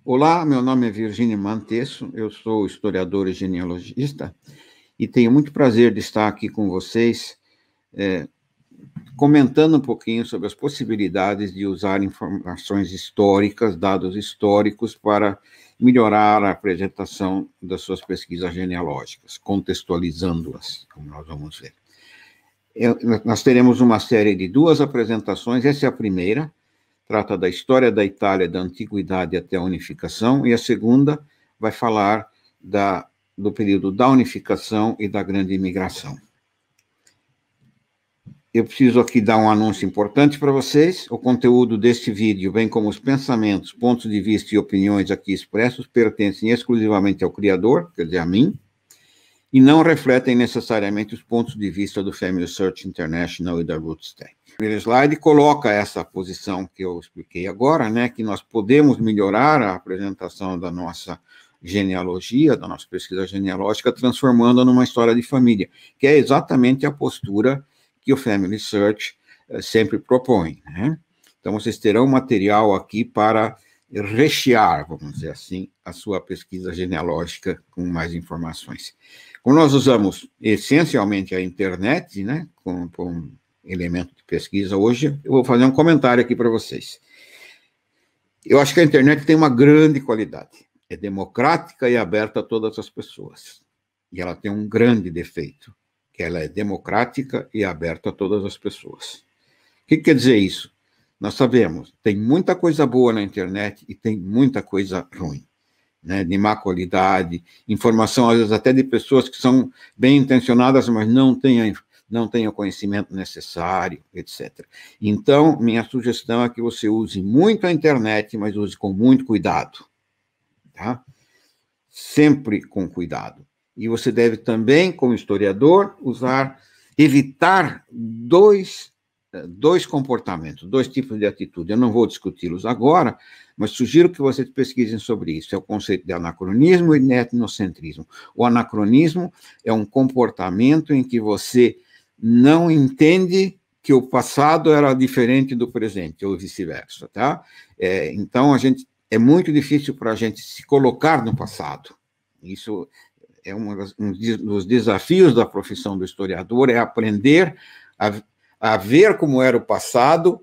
Olá, meu nome é Virgínio Mantesso, eu sou historiador e genealogista e tenho muito prazer de estar aqui com vocês, comentando um pouquinho sobre as possibilidades de usar informações históricas, dados históricos, para melhorar a apresentação das suas pesquisas genealógicas, contextualizando-as, como nós vamos ver. Nós teremos uma série de 2 apresentações, essa é a primeira, trata da história da Itália da Antiguidade até a Unificação, e a segunda vai falar do período da Unificação e da Grande Imigração. Eu preciso aqui dar um anúncio importante para vocês. O conteúdo deste vídeo, bem como os pensamentos, pontos de vista e opiniões aqui expressos, pertencem exclusivamente ao criador, quer dizer, a mim, e não refletem necessariamente os pontos de vista do Family Search International e da Rootstech. O primeiro slide coloca essa posição que eu expliquei agora, né, que nós podemos melhorar a apresentação da nossa genealogia, da nossa pesquisa genealógica, transformando numa história de família, que é exatamente a postura que o Family Search sempre propõe, né? Então, vocês terão material aqui para rechear, vamos dizer assim, a sua pesquisa genealógica com mais informações. Como nós usamos essencialmente a internet, né, como elemento de pesquisa hoje, eu vou fazer um comentário aqui para vocês. Eu acho que a internet tem uma grande qualidade. É democrática e aberta a todas as pessoas. E ela tem um grande defeito, que ela é democrática e aberta a todas as pessoas. O que quer dizer isso? Nós sabemos, tem muita coisa boa na internet e tem muita coisa ruim, né, de má qualidade, informação, às vezes, até de pessoas que são bem intencionadas, mas não têm o conhecimento necessário, etc. Então, minha sugestão é que você use muito a internet, mas use com muito cuidado, tá? Sempre com cuidado. E você deve também, como historiador, evitar dois comportamentos, 2 tipos de atitude. Eu não vou discuti-los agora, mas sugiro que vocês pesquisem sobre isso. É o conceito de anacronismo e de etnocentrismo. O anacronismo é um comportamento em que você não entende que o passado era diferente do presente, ou vice-versa, tá? Então, é muito difícil para a gente se colocar no passado. Isso é um dos desafios da profissão do historiador, é aprender a ver como era o passado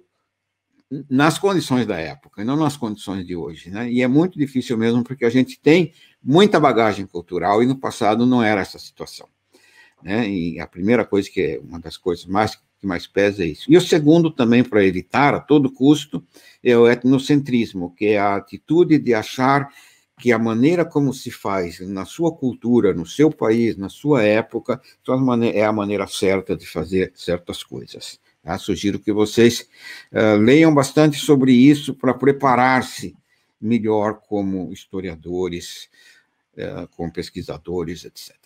nas condições da época, e não nas condições de hoje, né? E é muito difícil mesmo, porque a gente tem muita bagagem cultural, e no passado não era essa situação, né? E a primeira coisa, que é uma das coisas que mais pesa, é isso. E o segundo, também, para evitar a todo custo, é o etnocentrismo, que é a atitude de achar que a maneira como se faz na sua cultura, no seu país, na sua época, é a maneira certa de fazer certas coisas. Tá? Sugiro que vocês leiam bastante sobre isso para preparar-se melhor como historiadores, como pesquisadores, etc.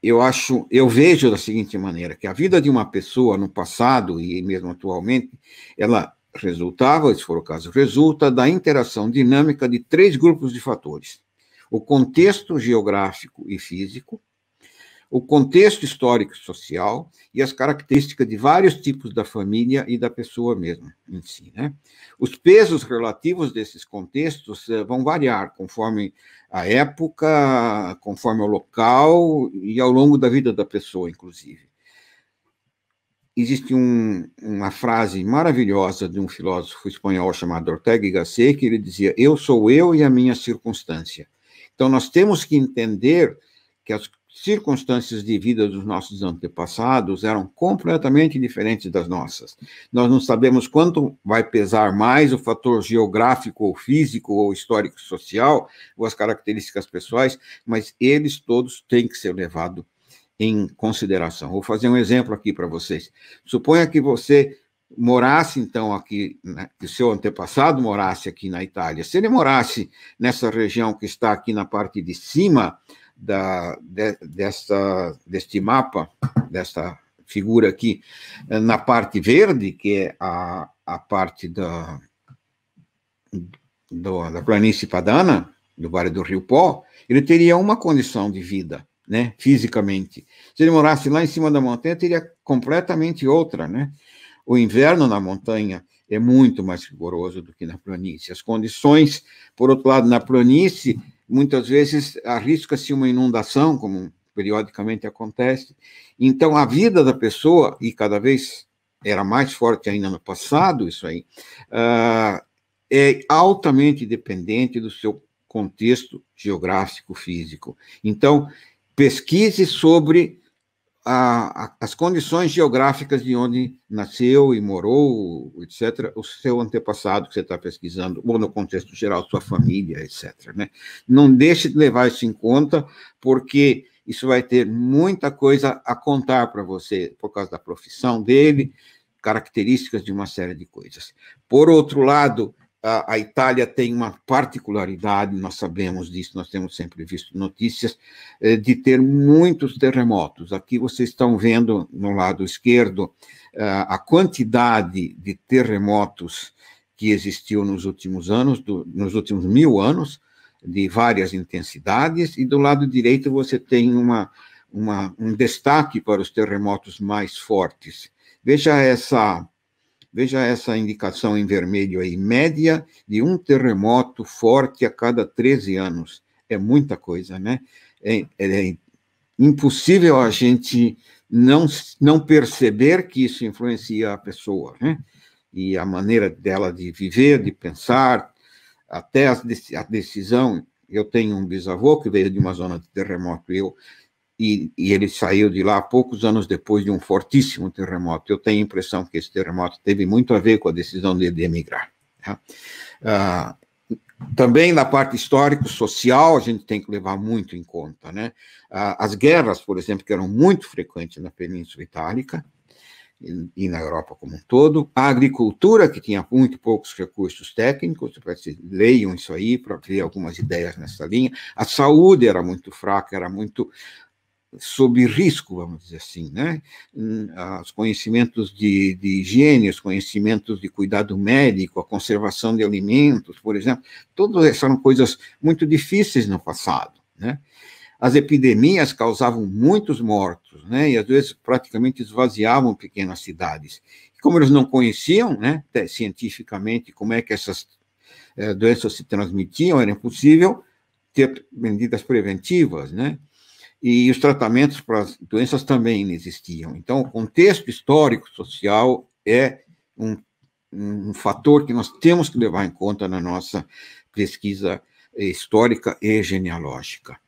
Eu vejo da seguinte maneira, que a vida de uma pessoa no passado, e mesmo atualmente, ela resultava, se for o caso, resulta da interação dinâmica de 3 grupos de fatores: o contexto geográfico e físico, o contexto histórico e social e as características de vários tipos da família e da pessoa mesma em si, né? Os pesos relativos desses contextos vão variar conforme a época, conforme o local e ao longo da vida da pessoa, inclusive. Existe uma frase maravilhosa de um filósofo espanhol chamado Ortega y Gasset, que ele dizia: eu sou eu e a minha circunstância. Então, nós temos que entender que as circunstâncias de vida dos nossos antepassados eram completamente diferentes das nossas. Nós não sabemos quanto vai pesar mais o fator geográfico, ou físico, ou histórico-social, ou as características pessoais, mas eles todos têm que ser levados em consideração. Vou fazer um exemplo aqui para vocês. Suponha que você morasse, então, aqui, né, que o seu antepassado morasse aqui na Itália. Se ele morasse nessa região que está aqui na parte de cima deste mapa, desta figura aqui, na parte verde, que é a parte da planície padana, do Vale do Rio Pó, ele teria uma condição de vida, né, fisicamente. Se ele morasse lá em cima da montanha, teria completamente outra, né? O inverno na montanha é muito mais rigoroso do que na planície. As condições, por outro lado, na planície, muitas vezes arrisca-se uma inundação, como periodicamente acontece. Então, a vida da pessoa, e cada vez era mais forte ainda no passado, isso aí, é altamente dependente do seu contexto geográfico, físico. Então, pesquise sobre as condições geográficas de onde nasceu e morou, etc., o seu antepassado que você está pesquisando, ou no contexto geral, sua família, etc., né? Não deixe de levar isso em conta, porque isso vai ter muita coisa a contar para você, por causa da profissão dele, características de uma série de coisas. Por outro lado, a Itália tem uma particularidade, nós sabemos disso, nós temos sempre visto notícias, de ter muitos terremotos. Aqui vocês estão vendo, no lado esquerdo, a quantidade de terremotos que existiu nos últimos anos, nos últimos 1000 anos, de várias intensidades, e do lado direito você tem um destaque para os terremotos mais fortes. Veja essa indicação em vermelho aí, média de um terremoto forte a cada 13 anos. É muita coisa, né? É impossível a gente não perceber que isso influencia a pessoa, né? E a maneira dela de viver, de pensar, até a decisão. Eu tenho um bisavô que veio de uma zona de terremoto, e ele saiu de lá poucos anos depois de um fortíssimo terremoto. Eu tenho a impressão que esse terremoto teve muito a ver com a decisão dele de emigrar. Tá? Também na parte histórico-social, a gente tem que levar muito em conta, né? As guerras, por exemplo, que eram muito frequentes na Península Itálica e na Europa como um todo, a agricultura, que tinha muito poucos recursos técnicos, leiam isso aí para ver algumas ideias nessa linha, a saúde era muito fraca, era muito sob risco, vamos dizer assim, né? Os conhecimentos de higiene, os conhecimentos de cuidado médico, a conservação de alimentos, por exemplo, todas essas eram coisas muito difíceis no passado, né? As epidemias causavam muitos mortos, né? E às vezes praticamente esvaziavam pequenas cidades. Como eles não conheciam, né, cientificamente, como é que essas doenças se transmitiam, era impossível ter medidas preventivas, né? E os tratamentos para as doenças também não existiam. Então, o contexto histórico, social, é um fator que nós temos que levar em conta na nossa pesquisa histórica e genealógica.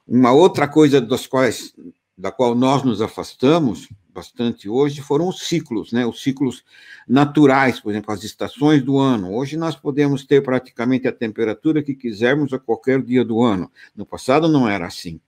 Uma outra coisa da qual nós nos afastamos bastante hoje foram os ciclos, né? Os ciclos naturais, por exemplo, as estações do ano. Hoje nós podemos ter praticamente a temperatura que quisermos a qualquer dia do ano. No passado não era assim.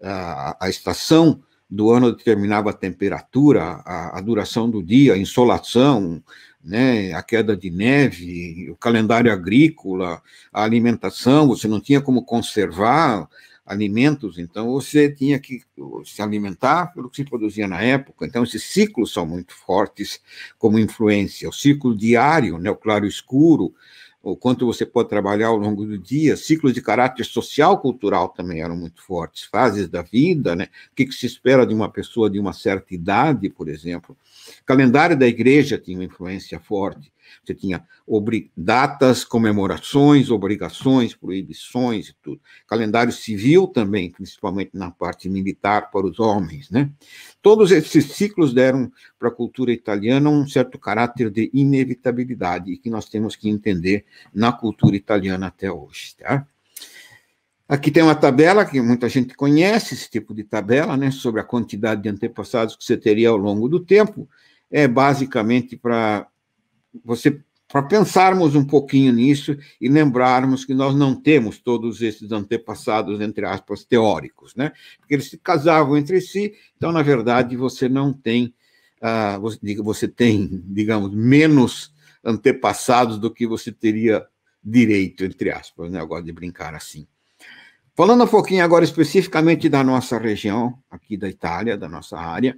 A estação do ano determinava a temperatura, a duração do dia, a insolação, né, a queda de neve, o calendário agrícola, a alimentação, você não tinha como conservar alimentos, então você tinha que se alimentar pelo que se produzia na época. Então, esses ciclos são muito fortes como influência. O ciclo diário, né, o claro-escuro, o quanto você pode trabalhar ao longo do dia, ciclos de caráter social, cultural também eram muito fortes, fases da vida, né? O que se espera de uma pessoa de uma certa idade, por exemplo. O calendário da igreja tinha uma influência forte, você tinha datas, comemorações, obrigações, proibições e tudo. Calendário civil também, principalmente na parte militar para os homens, né? Todos esses ciclos deram para a cultura italiana um certo caráter de inevitabilidade, e que nós temos que entender na cultura italiana até hoje, tá? Aqui tem uma tabela que muita gente conhece, esse tipo de tabela, né, sobre a quantidade de antepassados que você teria ao longo do tempo. É basicamente para pensarmos um pouquinho nisso e lembrarmos que nós não temos todos esses antepassados, entre aspas, teóricos, né? Porque eles se casavam entre si, então, na verdade, você não tem, você tem, digamos, menos antepassados do que você teria direito, entre aspas, né? Eu gosto de brincar assim. Falando um pouquinho agora especificamente da nossa região, aqui da Itália, da nossa área,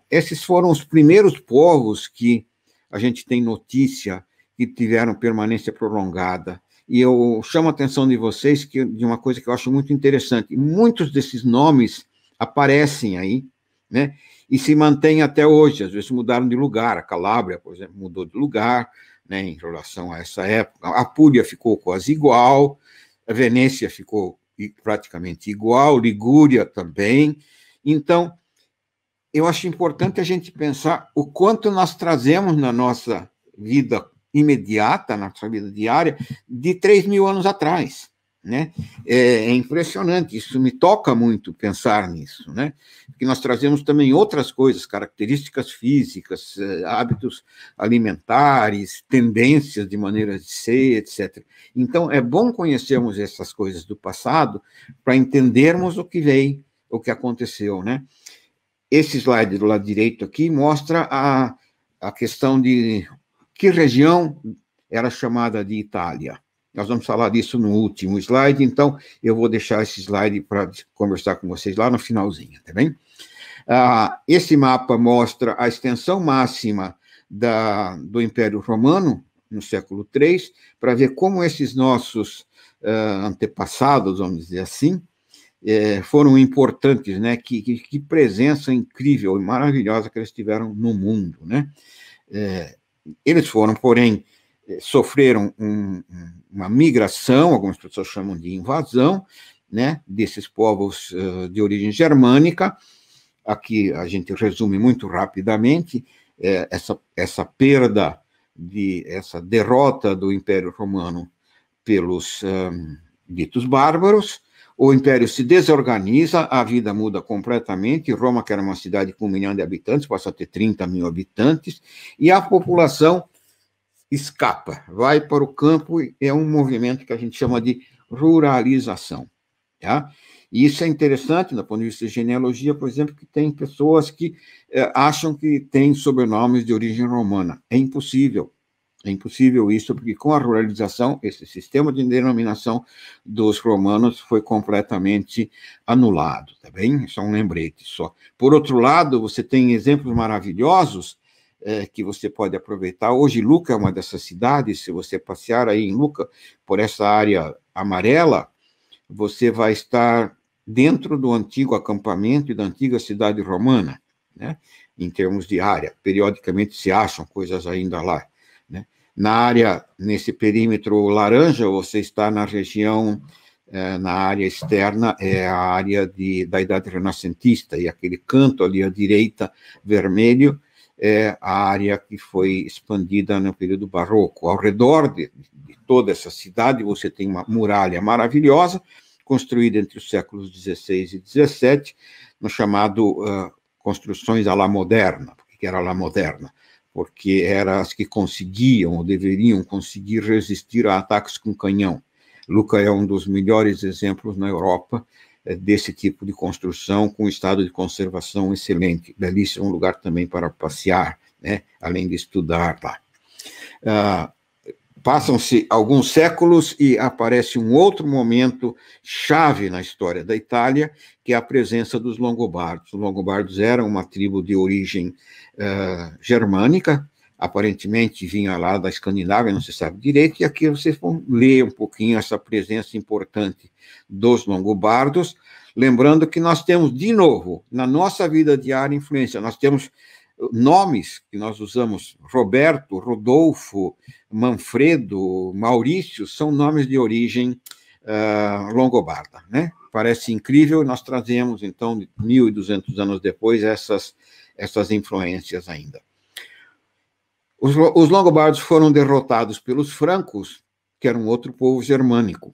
esses foram os primeiros povos que a gente tem notícia que tiveram permanência prolongada. E eu chamo a atenção de vocês de uma coisa que eu acho muito interessante. Muitos desses nomes aparecem aí, né? e se mantém até hoje. Às vezes mudaram de lugar. A Calábria, por exemplo, mudou de lugar, né, em relação a essa época. A Puglia ficou quase igual, a Venécia ficou praticamente igual, Ligúria também. Então, eu acho importante a gente pensar o quanto nós trazemos na nossa vida imediata, na nossa vida diária, de 3.000 anos atrás, né? É impressionante, isso me toca muito pensar nisso, né? Porque nós trazemos também outras coisas, características físicas, hábitos alimentares, tendências de maneiras de ser, etc. Então, é bom conhecermos essas coisas do passado para entendermos o que veio, o que aconteceu, né? Esse slide do lado direito aqui mostra a questão de que região era chamada de Itália. Nós vamos falar disso no último slide, então eu vou deixar esse slide para conversar com vocês lá no finalzinho, tá bem? Esse mapa mostra a extensão máxima do Império Romano, no século III, para ver como esses nossos antepassados, vamos dizer assim, foram importantes, né? Que presença incrível e maravilhosa que eles tiveram no mundo, né? Eles foram, porém, sofreram uma migração, algumas pessoas chamam de invasão, né, desses povos de origem germânica. Aqui a gente resume muito rapidamente essa perda, essa derrota do Império Romano pelos ditos bárbaros. O Império se desorganiza, a vida muda completamente. Roma, que era uma cidade com 1 milhão de habitantes, passa a ter 30 mil habitantes, e a população escapa, vai para o campo, e é um movimento que a gente chama de ruralização. Tá? E isso é interessante, do ponto de vista de genealogia, por exemplo, que tem pessoas que acham que têm sobrenomes de origem romana. É impossível. É impossível isso, porque com a ruralização, esse sistema de denominação dos romanos foi completamente anulado, tá bem? Só um lembrete só. Por outro lado, você tem exemplos maravilhosos que você pode aproveitar. Hoje, Lucca é uma dessas cidades. Se você passear aí em Lucca, por essa área amarela, você vai estar dentro do antigo acampamento e da antiga cidade romana, né? Em termos de área. Periodicamente se acham coisas ainda lá, né? Na área, nesse perímetro laranja, você está na região, na área externa, é a área da Idade Renascentista, e aquele canto ali à direita, vermelho, é a área que foi expandida no período barroco. Ao redor de toda essa cidade, você tem uma muralha maravilhosa, construída entre os séculos XVI e XVII, no chamado construções à la moderna. Por que era à la moderna? Porque eram as que conseguiam, ou deveriam conseguir, resistir a ataques com canhão. Lucca é um dos melhores exemplos na Europa desse tipo de construção, com estado de conservação excelente. Belíssimo lugar também para passear, né? Além de estudar lá. Passam-se alguns séculos e aparece um outro momento chave na história da Itália, que é a presença dos longobardos. Os longobardos eram uma tribo de origem germânica, aparentemente vinha lá da Escandinávia, não se sabe direito, e aqui vocês vão ler um pouquinho essa presença importante dos longobardos, lembrando que nós temos, de novo, na nossa vida diária, influência. Nós temos nomes que nós usamos, Roberto, Rodolfo, Manfredo, Maurício, são nomes de origem longobarda, né? Parece incrível, nós trazemos, então, 1.200 anos depois, essas influências ainda. Os longobardos foram derrotados pelos francos, que eram outro povo germânico,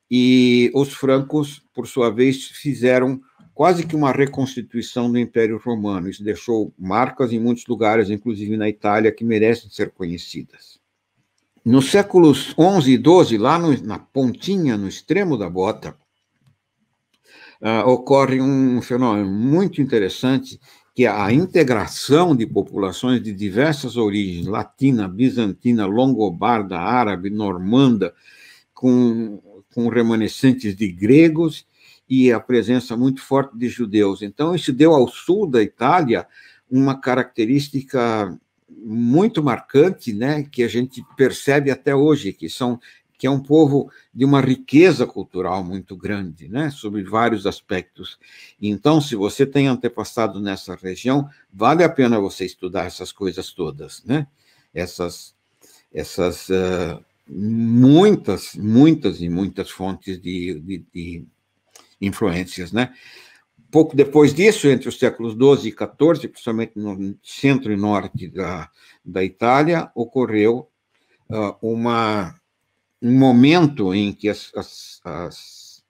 e os francos, por sua vez, fizeram quase que uma reconstituição do Império Romano. Isso deixou marcas em muitos lugares, inclusive na Itália, que merecem ser conhecidas. Nos séculos XI e XII, lá na pontinha, no extremo da bota, ocorre um fenômeno muito interessante, que é a integração de populações de diversas origens, latina, bizantina, longobarda, árabe, normanda, com remanescentes de gregos, e a presença muito forte de judeus. Então, isso deu ao sul da Itália uma característica muito marcante, né, que a gente percebe até hoje, que é um povo de uma riqueza cultural muito grande, né, sobre vários aspectos. Então, se você tem antepassado nessa região, vale a pena você estudar essas coisas todas, né, essas muitas e muitas fontes de influências, né. Pouco depois disso, entre os séculos XII e XIV, principalmente no centro e norte da Itália, ocorreu um momento em que as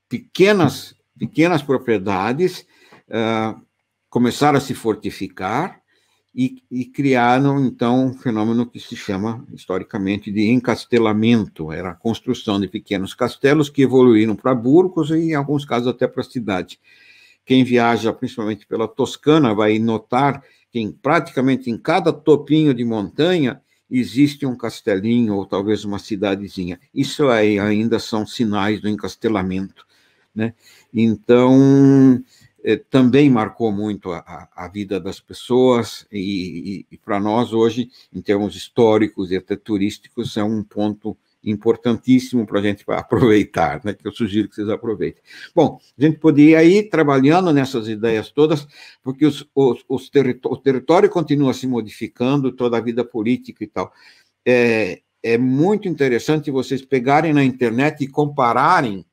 pequenas propriedades começaram a se fortificar e criaram, então, um fenômeno que se chama, historicamente, de encastelamento. Era a construção de pequenos castelos que evoluíram para burgos e, em alguns casos, até para a cidade. Quem viaja, principalmente pela Toscana, vai notar que praticamente em cada topinho de montanha existe um castelinho ou talvez uma cidadezinha. Isso aí ainda são sinais do encastelamento, né? Então, também marcou muito a vida das pessoas e para nós hoje, em termos históricos e até turísticos, é um ponto importantíssimo para a gente aproveitar, né, que eu sugiro que vocês aproveitem. Bom, a gente poderia ir trabalhando nessas ideias todas, porque o território continua se modificando, toda a vida política e tal. É muito interessante vocês pegarem na internet e compararem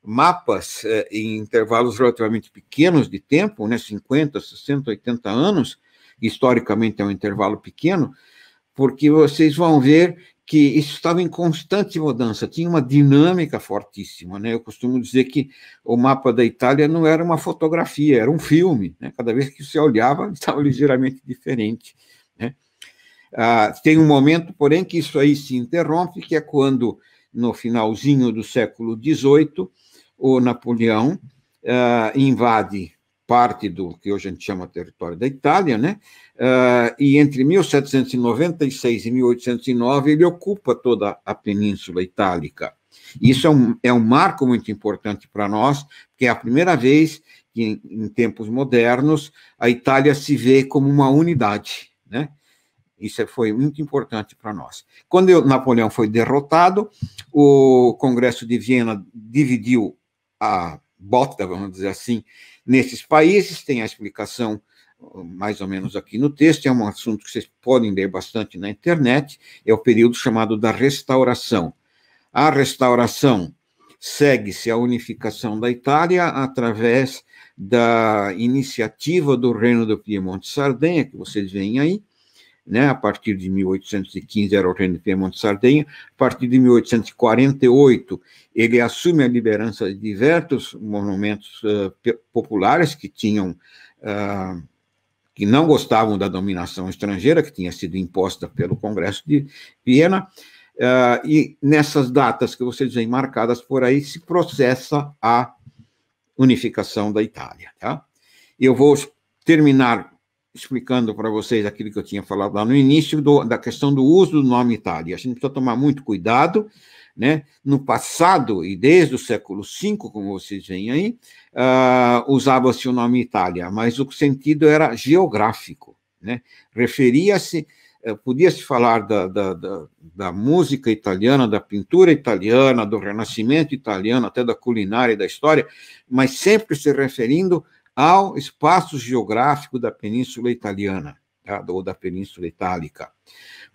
mapas em intervalos relativamente pequenos de tempo, né, 50, 60, 80 anos, historicamente é um intervalo pequeno, porque vocês vão ver que isso estava em constante mudança, tinha uma dinâmica fortíssima, né? Eu costumo dizer que o mapa da Itália não era uma fotografia, era um filme, né? Cada vez que você olhava, estava ligeiramente diferente, né? Tem um momento, porém, que isso aí se interrompe, que é quando, no finalzinho do século XVIII, o Napoleão invade parte do que hoje a gente chama território da Itália, né? E entre 1796 e 1809 ele ocupa toda a Península Itálica. Isso é um marco muito importante para nós, porque é a primeira vez que, em tempos modernos, a Itália se vê como uma unidade, né? Isso foi muito importante para nós. Quando Napoleão foi derrotado, o Congresso de Viena dividiu a bota, vamos dizer assim, nesses países. Tem a explicação mais ou menos aqui no texto, é um assunto que vocês podem ler bastante na internet, é o período chamado da Restauração. A Restauração segue-se a unificação da Itália através da iniciativa do Reino do Piemonte e Sardenha, que vocês veem aí, né? A partir de 1815 era o Reino de Piemonte e Sardenha, a partir de 1848 ele assume a liderança de diversos monumentos populares que não gostavam da dominação estrangeira, que tinha sido imposta pelo Congresso de Viena, e nessas datas que vocês veem marcadas por aí, se processa a unificação da Itália, tá? Eu vou terminar explicando para vocês aquilo que eu tinha falado lá no início, da questão do uso do nome Itália. A gente precisa tomar muito cuidado, né? No passado, e desde o século V, como vocês veem aí, usava-se o nome Itália, mas o sentido era geográfico, né? Referia-se, podia-se falar da música italiana, da pintura italiana, do Renascimento italiano, até da culinária e da história, mas sempre se referindo ao espaço geográfico da Península Italiana, tá? Ou da Península Itálica.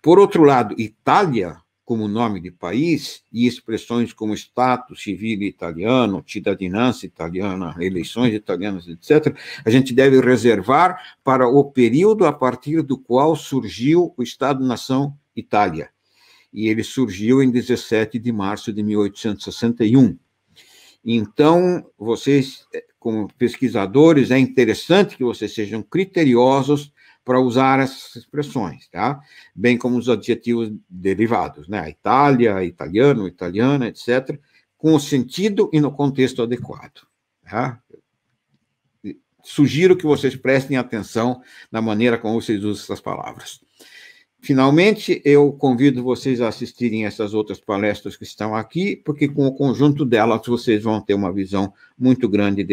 Por outro lado, Itália, como nome de país, e expressões como status civil italiano, cittadinanza italiana, eleições italianas, etc., a gente deve reservar para o período a partir do qual surgiu o Estado-nação Itália. E ele surgiu em 17 de março de 1861. Então, vocês, como pesquisadores, é interessante que vocês sejam criteriosos para usar essas expressões, tá? Bem como os adjetivos derivados, né? A Itália, italiano, italiana, etc., com o sentido e no contexto adequado, tá? Sugiro que vocês prestem atenção na maneira como vocês usam essas palavras. Finalmente, eu convido vocês a assistirem essas outras palestras que estão aqui, porque com o conjunto delas vocês vão ter uma visão muito grande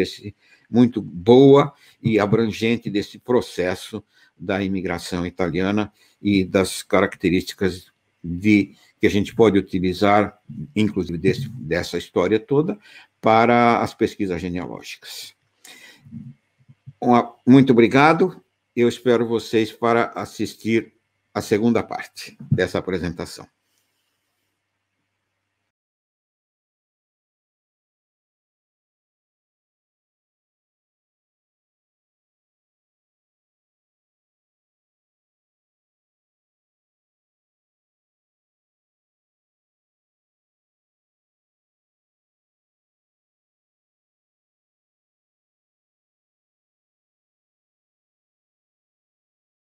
muito boa e abrangente desse processo da imigração italiana e das características que a gente pode utilizar, inclusive dessa história toda, para as pesquisas genealógicas. Muito obrigado. Eu espero vocês para assistir a segunda parte dessa apresentação.